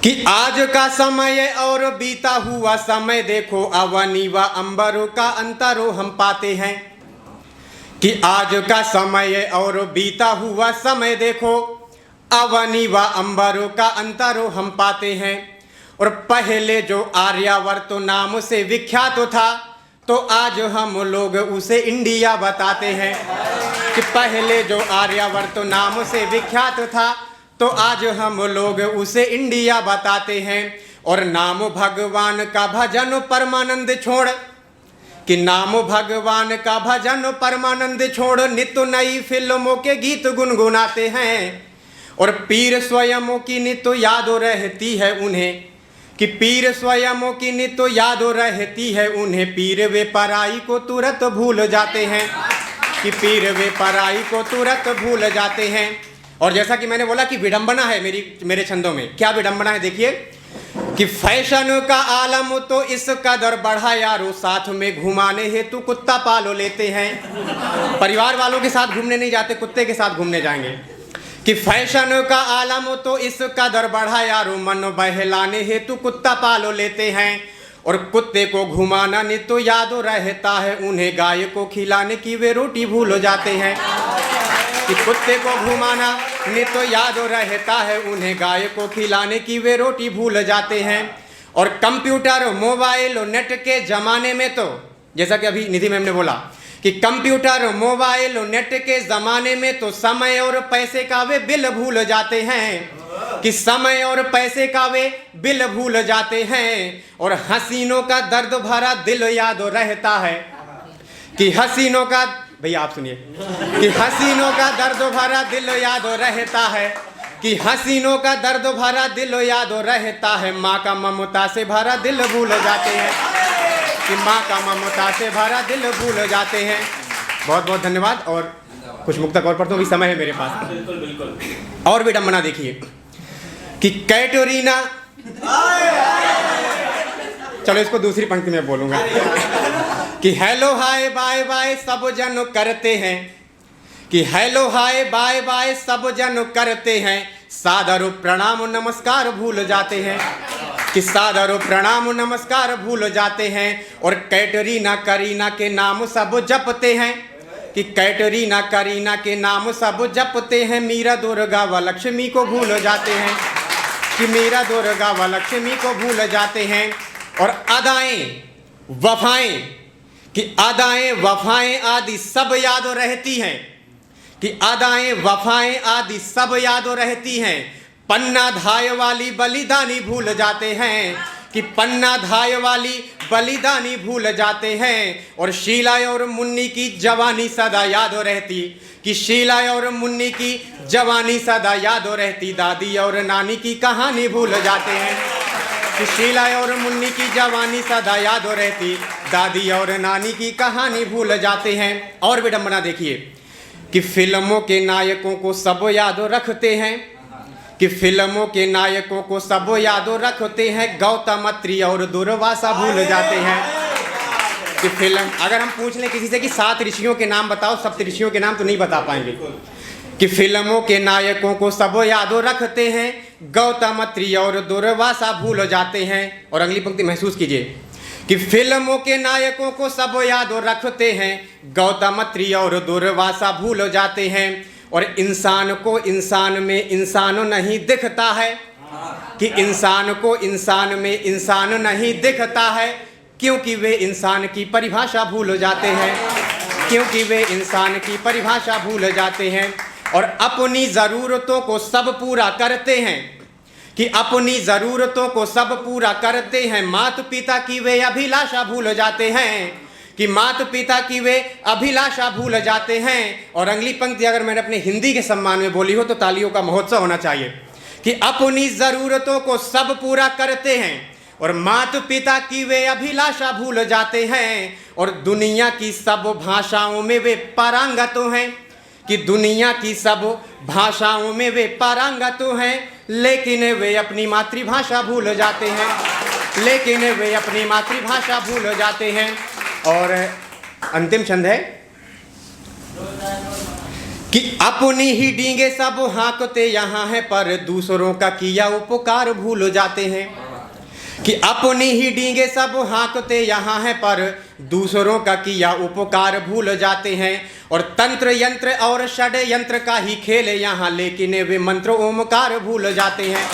कि आज का समय और बीता हुआ समय देखो, अवनी व अंबरों का अंतरो हम पाते हैं। कि आज का समय और बीता हुआ समय देखो, अवनी व अंबरों का अंतरो हम पाते हैं। और पहले जो आर्यावर्त नाम से विख्यात था, तो आज हम लोग उसे इंडिया बताते हैं। कि पहले जो आर्यावर्त नाम से विख्यात था, तो आज हम लोग उसे इंडिया बताते हैं। और नाम भगवान का भजन परमानंद छोड़, कि नाम भगवान का भजन परमानंद छोड़, नित्य नई फिल्मों के गीत गुनगुनाते हैं। और पीर स्वयं की नित्य याद रहती है उन्हें, कि पीर स्वयं की नित्य याद रहती है उन्हें। पीर वे पराई को तुरंत भूल जाते हैं, कि पीर वे पराई को तुरंत भूल जाते हैं। और जैसा कि मैंने बोला कि विडंबना है मेरे छंदों में। क्या विडंबना है देखिए, कि फैशन का आलम तो इस कदर बढ़ा यारो, साथ में घुमाने हेतु कुत्ता पालो लेते हैं। परिवार वालों के साथ घूमने नहीं जाते, कुत्ते के साथ घूमने जाएंगे। कि फैशन का आलम तो इस कदर बढ़ा यारो, मन बहलाने हेतु कुत्ता पालो लेते हैं। और कुत्ते को घुमाना नित्य याद रहता है उन्हें, गाय को खिलाने की वे रोटी भूल जाते हैं। कि कुत्ते को घुमाना नित्य याद रहता है उन्हें, गाय को खिलाने की वे रोटी भूल जाते हैं। और कंप्यूटर मोबाइल और नेट के ज़माने में तो, जैसा कि अभी निधि मैम ने बोला, कि कंप्यूटर मोबाइल और नेट के ज़माने में तो समय और पैसे का वे बिल भूल जाते हैं। कि समय और पैसे का वे बिल भूल जाते हैं। और हसीनों का दर्द भरा दिल याद रहता है। कि हसीनों का, भैया आप सुनिए, कि हसीनों का दर्द भरा दिल याद रहता है। कि हसीनों का दर्द भरा दिल याद रहता है। माँ का ममता से भरा दिल भूल जाते हैं, कि माँ का ममता से भरा दिल भूल जाते हैं। बहुत बहुत धन्यवाद। और कुछ मुक्तक और पढ़ता हूँ, भी समय है मेरे पास। बिल्कुल बिल्कुल। और विडंबना देखिए, कि कैटरीना, चलो इसको दूसरी पंक्ति में बोलूँगा, कि हेलो हाय बाय बाय सब जन करते हैं। कि हेलो हाय बाय बाय सब जन करते हैं, सादर प्रणाम नमस्कार भूल जाते हैं। कि सादर प्रणाम नमस्कार भूल जाते हैं। और कैटरीना करीना के नाम सब जपते हैं। कि कैटरीना करीना के नाम सब जपते हैं, मीरा दुर्गा व लक्ष्मी को भूल जाते हैं। कि मीरा दुर्गा व लक्ष्मी को भूल जाते हैं। और अदाएं वफाएं, कि अदाएं वफाएं आदि सब याद रहती हैं। कि अदाएं वफाएं आदि सब याद रहती हैं। पन्ना धाय वाली बलिदानी भूल जाते हैं। कि पन्ना धाय वाली बलिदानी भूल जाते हैं। और शीला और मुन्नी की जवानी सदा याद रहती। कि शीला और मुन्नी की जवानी सदा याद रहती। दादी और नानी की कहानी भूल जाते हैं। कि शीला और मुन्नी की जवानी सदा याद रहती। दादी और नानी की कहानी भूल जाते हैं। और विडंबना देखिए, कि फिल्मों के नायकों को सब याद रखते हैं। कि फिल्मों के नायकों को सब याद रखते हैं, गौतम अत्रि और दुर्वासा भूल जाते हैं। कि फिल्म, अगर हम पूछ लें किसी से कि 7 ऋषियों के नाम बताओ, सप्त ऋषियों के नाम तो नहीं बता पाएंगे। कि फिल्मों के नायकों को सब याद रखते हैं, गौतम अत्रि और दुर्वासा भूल जाते हैं। और अगली पंक्ति महसूस कीजिए, कि फिल्मों के नायकों को सब याद रखते हैं, गौतम अत्रि और दुर्वासा भूल जाते हैं। और इंसान को इंसान में इंसान नहीं दिखता है। कि इंसान को इंसान में इंसान नहीं दिखता है, क्योंकि वे इंसान की परिभाषा भूल जाते हैं। क्योंकि वे इंसान की परिभाषा भूल जाते हैं। और अपनी ज़रूरतों को सब पूरा करते हैं। कि अपनी ज़रूरतों को सब पूरा करते हैं, माता पिता की वे अभिलाषा भूल जाते हैं। कि माता पिता की वे अभिलाषा भूल जाते हैं। और अगली पंक्ति अगर मैंने अपने हिंदी के सम्मान में बोली हो तो तालियों का महोत्सव होना चाहिए। कि अपनी ज़रूरतों को सब पूरा करते हैं, और माता पिता की वे अभिलाषा भूल जाते हैं। और दुनिया की सब भाषाओं में वे पारंगत हैं। कि दुनिया की सब भाषाओं में वे पारंगत हैं, लेकिन वे अपनी मातृभाषा भूल जाते हैं। लेकिन वे अपनी मातृभाषा भूल जाते हैं। और अंतिम छंद है, कि अपनी ही डींगे सब हाँकते यहाँ है, पर दूसरों का किया उपकार भूल जाते हैं। कि अपनी ही डींगे सब हाँकते यहाँ है, पर दूसरों का किया उपकार भूल जाते हैं। और तंत्र यंत्र और षड्यंत्र का ही खेल यहाँ, लेकिन वे मंत्र ओमकार भूल जाते हैं।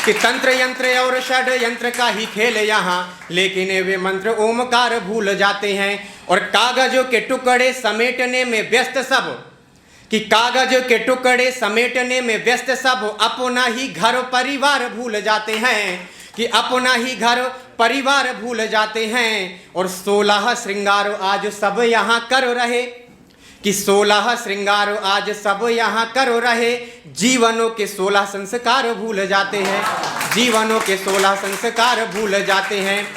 कि तंत्र यंत्र और षड्यंत्र का ही खेल यहाँ, लेकिन वे मंत्र ओमकार भूल जाते हैं। और कागजों के टुकड़े समेटने में व्यस्त सब, कि कागजों के टुकड़े समेटने में व्यस्त सब अपना ही घर परिवार भूल जाते हैं। कि अपना ही घर परिवार भूल जाते हैं। और 16 श्रृंगार आज सब यहाँ कर रहे, कि 16 श्रृंगार आज सब यहाँ कर रहे, जीवनों के 16 संस्कार भूल जाते हैं। जीवनों के 16 संस्कार भूल जाते हैं।